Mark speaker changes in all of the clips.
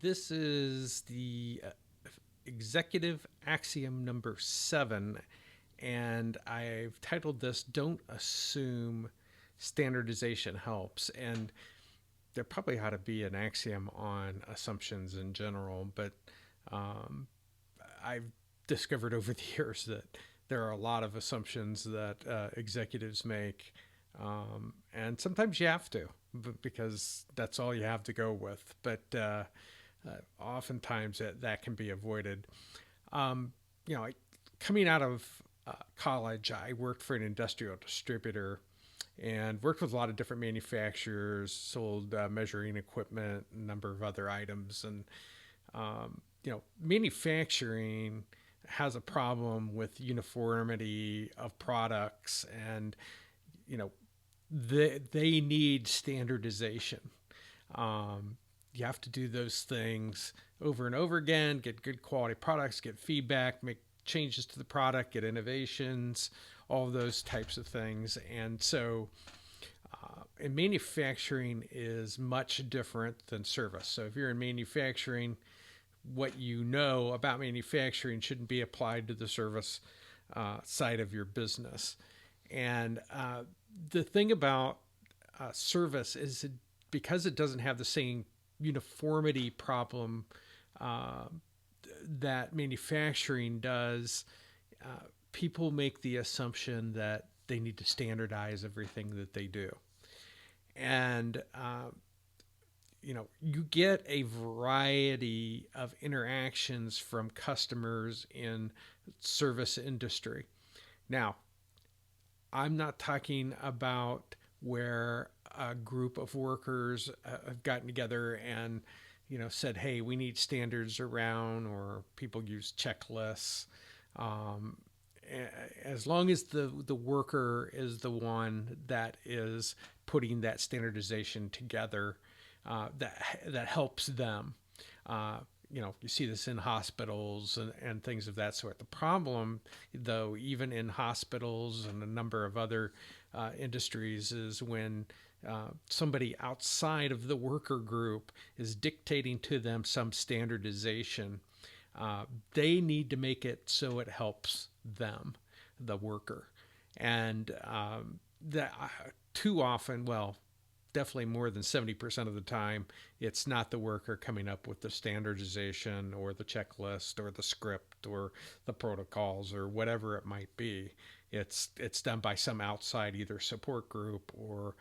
Speaker 1: This is the executive axiom number 7, and I've titled this Don't Assume Standardization Helps. And there probably ought to be an axiom on assumptions in general, but um, I've discovered over the years that there are a lot of assumptions that executives make, and sometimes you have to, because that's all you have to go with. But oftentimes that can be avoided. Um, you know, coming out of college, I worked for an industrial distributor and worked with a lot of different manufacturers, sold measuring equipment, a number of other items, and manufacturing has a problem with uniformity of products, and you know, they need standardization. You have to do those things over and over again, get good quality products, get feedback, make changes to the product, get innovations, all of those types of things. And so, and manufacturing is much different than service. So if you're in manufacturing, what you know about manufacturing shouldn't be applied to the service side of your business. And the thing about service is because it doesn't have the same uniformity problem uh, that manufacturing does, people make the assumption that they need to standardize everything that they do. And you get a variety of interactions from customers in service industry. Now, I'm not talking about where a group of workers have gotten together and said, hey, we need standards around, or people use checklists. um, as long as the worker is the one that is putting that standardization together, that helps them. You see this in hospitals and things of that sort. The problem, though, even in hospitals and a number of other industries, is when somebody outside of the worker group is dictating to them some standardization. They need to make it so it helps them, the worker. And that too often, well, definitely more than 70% of the time, it's not the worker coming up with the standardization or the checklist or the script or the protocols or whatever it might be. It's done by some outside either support group or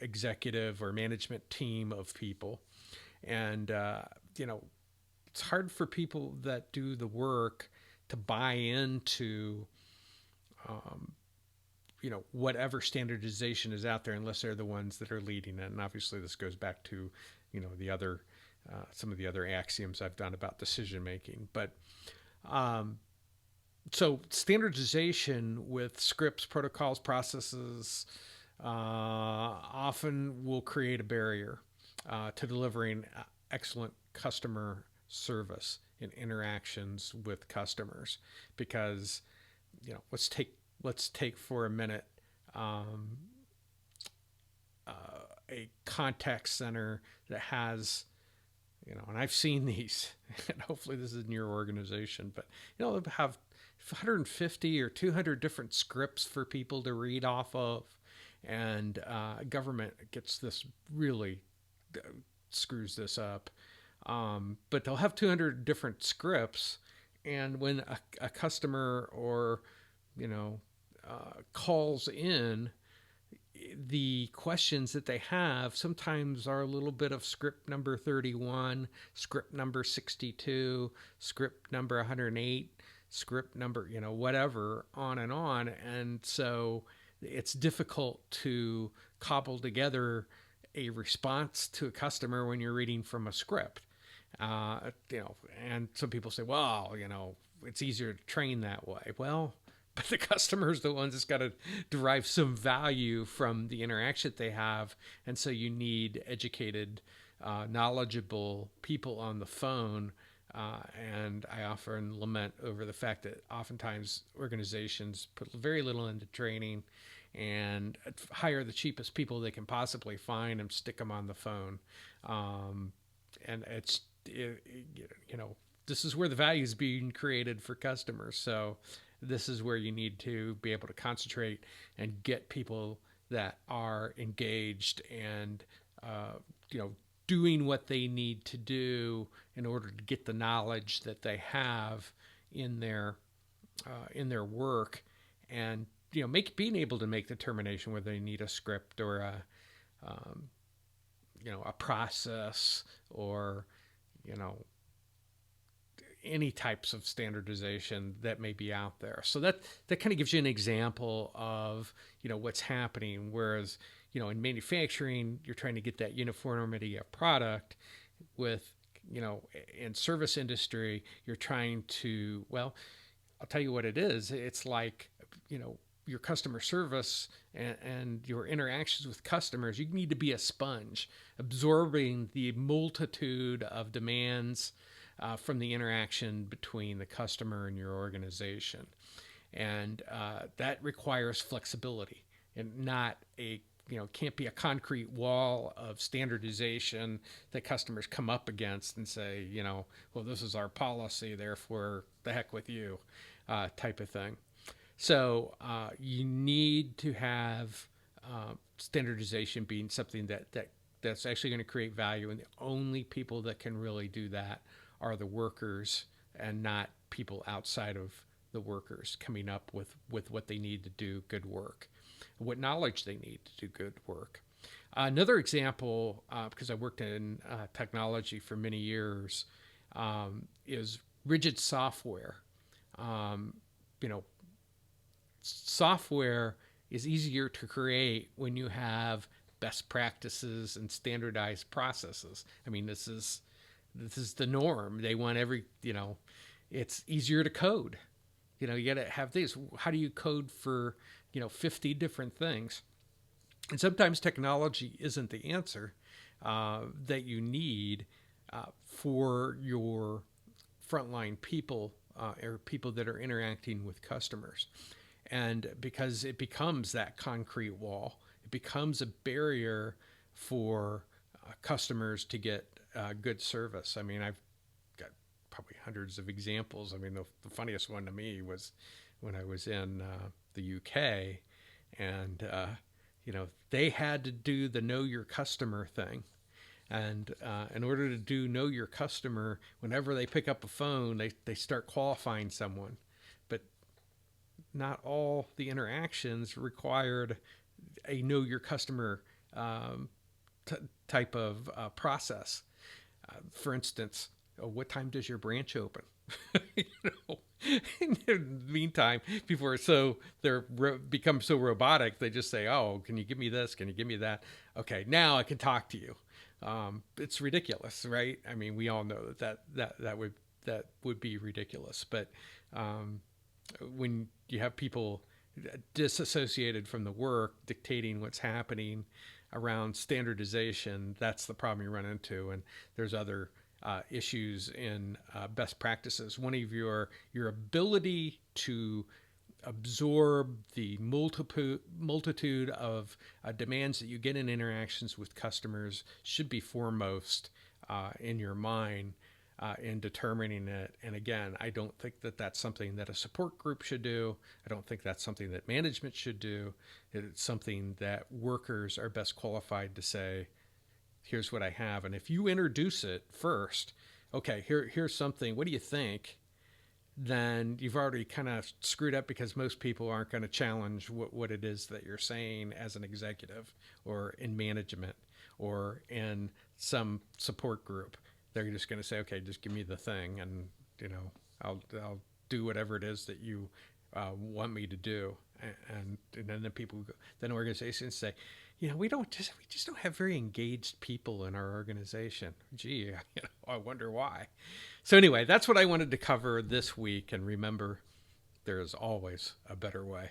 Speaker 1: executive or management team of people. And it's hard for people that do the work to buy into um, whatever standardization is out there, unless they're the ones that are leading it. And obviously this goes back to the other some of the other axioms I've done about decision making. But so standardization with scripts, protocols, processes often will create a barrier to delivering excellent customer service in interactions with customers. Because let's take for a minute um, a contact center that has, and I've seen these, and hopefully this is in your organization, but they'll have 150 or 200 different scripts for people to read off of, and government gets this really screws this up. But they'll have 200 different scripts, and when a customer or calls in, the questions that they have sometimes are a little bit of script number 31, script number 62, script number 108, script number, whatever, on and on. And so it's difficult to cobble together a response to a customer when you're reading from a script. And some people say, well, it's easier to train that way. Well, but the customer is the ones that's got to derive some value from the interaction that they have. And so you need educated, knowledgeable people on the phone. And I often lament over the fact that oftentimes organizations put very little into training and hire the cheapest people they can possibly find and stick them on the phone. And it's you know, this is where the value is being created for customers. So this is where you need to be able to concentrate and get people that are engaged and, you know, doing what they need to do in order to get the knowledge that they have in their work, and you know, being able to make the determination whether they need a script or um, a process, or you know, any types of standardization that may be out there. So that kind of gives you an example of, you know, what's happening. Whereas, you know, in manufacturing, you're trying to get that uniformity of product. With, you know, in service industry, you're trying to, well, I'll tell you what it is. It's like, you know, your customer service and your interactions with customers, you need to be a sponge, absorbing the multitude of demands from the interaction between the customer and your organization. And that requires flexibility, and not a, you know, can't be a concrete wall of standardization that customers come up against and say, you know, well, this is our policy, therefore the heck with you, type of thing. So you need to have standardization being something that's actually going to create value, and the only people that can really do that are the workers, and not people outside of the workers coming up with what they need to do good work, what knowledge they need to do good work. Another example, because I worked in technology for many years, is rigid software. You know, software is easier to create when you have best practices and standardized processes. I mean, this is the norm. They want you know, it's easier to code. You know, you got to have these. How do you code for, you know, 50 different things? And sometimes technology isn't the answer that you need for your frontline people, or people that are interacting with customers. And because it becomes that concrete wall, it becomes a barrier for customers to get good service. I mean, I've got probably hundreds of examples. I mean, the funniest one to me was when I was in the UK, and you know, they had to do the know your customer thing. And in order to do know your customer, whenever they pick up a phone, they start qualifying someone. But not all the interactions required a know your customer type of process. For instance, what time does your branch open? You know, in the meantime, people are become so robotic. They just say, "Oh, can you give me this? Can you give me that? Okay, now I can talk to you." It's ridiculous, right? I mean, we all know that would be ridiculous. But when you have people disassociated from the work, dictating what's happening around standardization, that's the problem you run into. And there's other issues in best practices. One of your ability to absorb the multitude of demands that you get in interactions with customers should be foremost in your mind in determining it. And again, I don't think that that's something that a support group should do. I don't think that's something that management should do. It's something that workers are best qualified to say, here's what I have. And if you introduce it first, okay, here's something, what do you think? Then you've already kind of screwed up, because most people aren't going to challenge what it is that you're saying as an executive, or in management, or in some support group. They're just going to say, okay, just give me the thing, and you know, I'll do whatever it is that you want me to do. And then then organizations say, you know, we just don't have very engaged people in our organization. Gee, you know, I wonder why. So anyway, that's what I wanted to cover this week. And remember, there is always a better way.